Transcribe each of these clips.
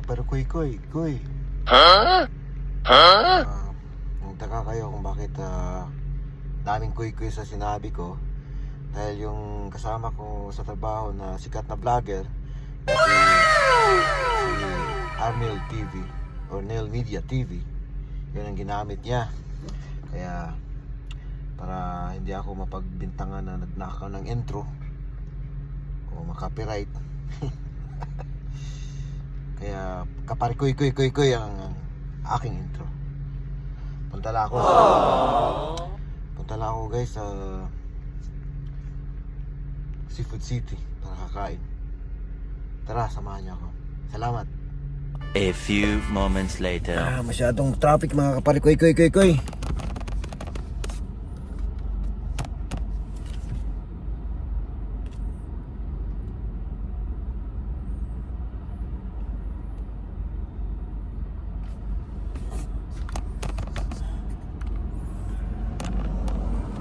Pero kuy. Huh? Huh? Nagtaka kayo kung bakit daming kuy sa sinabi ko. Dahil yung kasama ko sa trabaho na sikat na vlogger na si Arnel TV or Neil Media TV, yun ang ginamit niya. Kaya para hindi ako mapagbintangan na nagnakaw ng intro o makapiright. Kaya kapari kuy ang aking intro. Punta lang ako guys sa Seafood City para kakain. Tara, samahan niyo ako. Salamat. A few moments later. Masyadong traffic mga kapari kuy.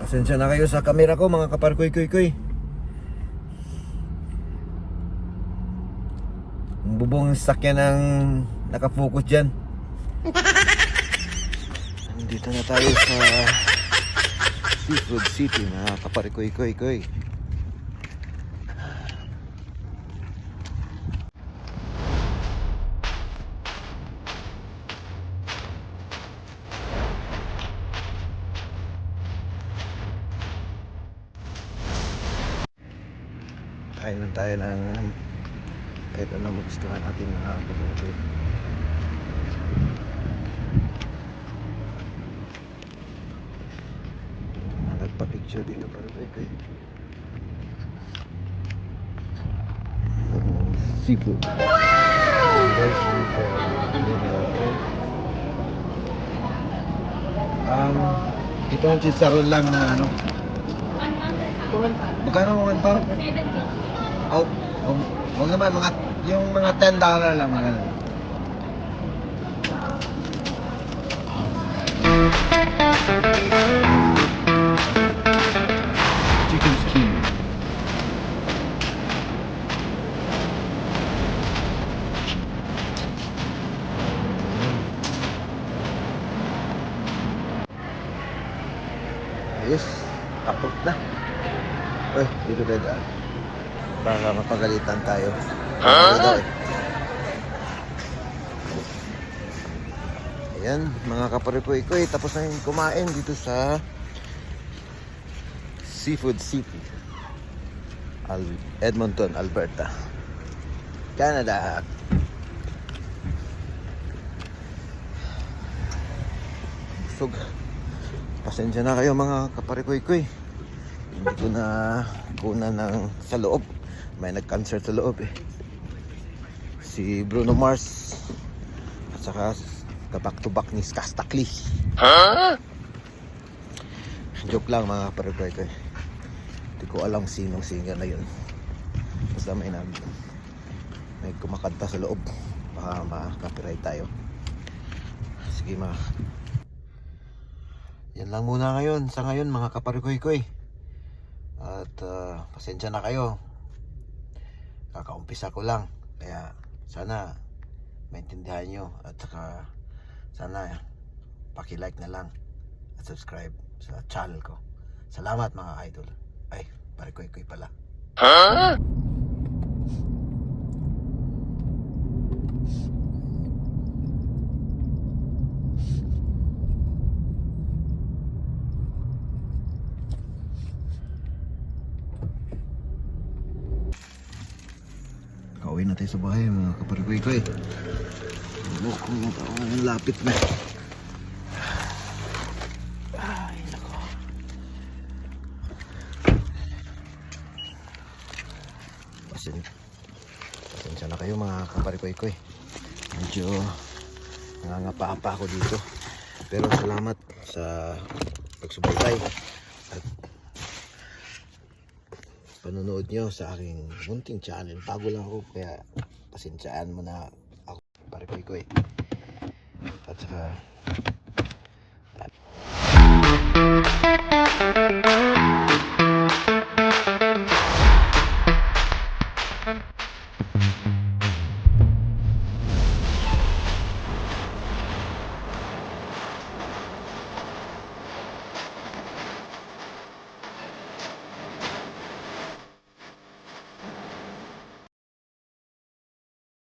Pasensya na kayo sa camera ko mga kapari kuy. Ang bubong sakyan ng nakafocus dyan. Nandito na tayo sa Seafood City mga kapari kuy. Kain tayo ng kahit ano magustuhan natin mga kapatid. Nagpa-picture dito para kay seafood. Ito ang chicharon lang na ano. Magkano mo pa? Oh, wag naman yung mga $10 lang mga ganun. Chicken skin. Ayos, kapot na. Dito tayo daan. Baka mapagalitan tayo. Ayan, mga kapari-kuy, tapos na yung kumain dito sa Seafood City, Edmonton, Alberta, Canada. Busog. Pasensya na kayo mga kapari-kuy. Hindi ko na kunan ng sa loob. May nag-concert sa loob si Bruno Mars at saka back to back ni Skastakli. Joke lang mga kapare ko. Hindi ko alam sinong singer na yun. Basta may kumakanta sa loob. Baka ma-copyright tayo. Sige yan lang muna ngayon. Sa ngayon mga kapare ko. At pasensya na kayo. Kakaumpisa ko lang. Kaya sana maintindihan nyo. At saka sana paki-like na lang at subscribe sa channel ko. Salamat mga idol. Ay, pare koy pala. Kauwi na tayo sa bahay mga kapari-koy. Ang lapit na. Ay, nako. Pasensya na kayo mga kapari-koy. Medyo nangangapa-apa ako dito. Pero salamat sa pagsubaybay at panonood nyo sa aking munting channel. Bago lang ako kaya pasensyaan mo na ako pare koy. At saka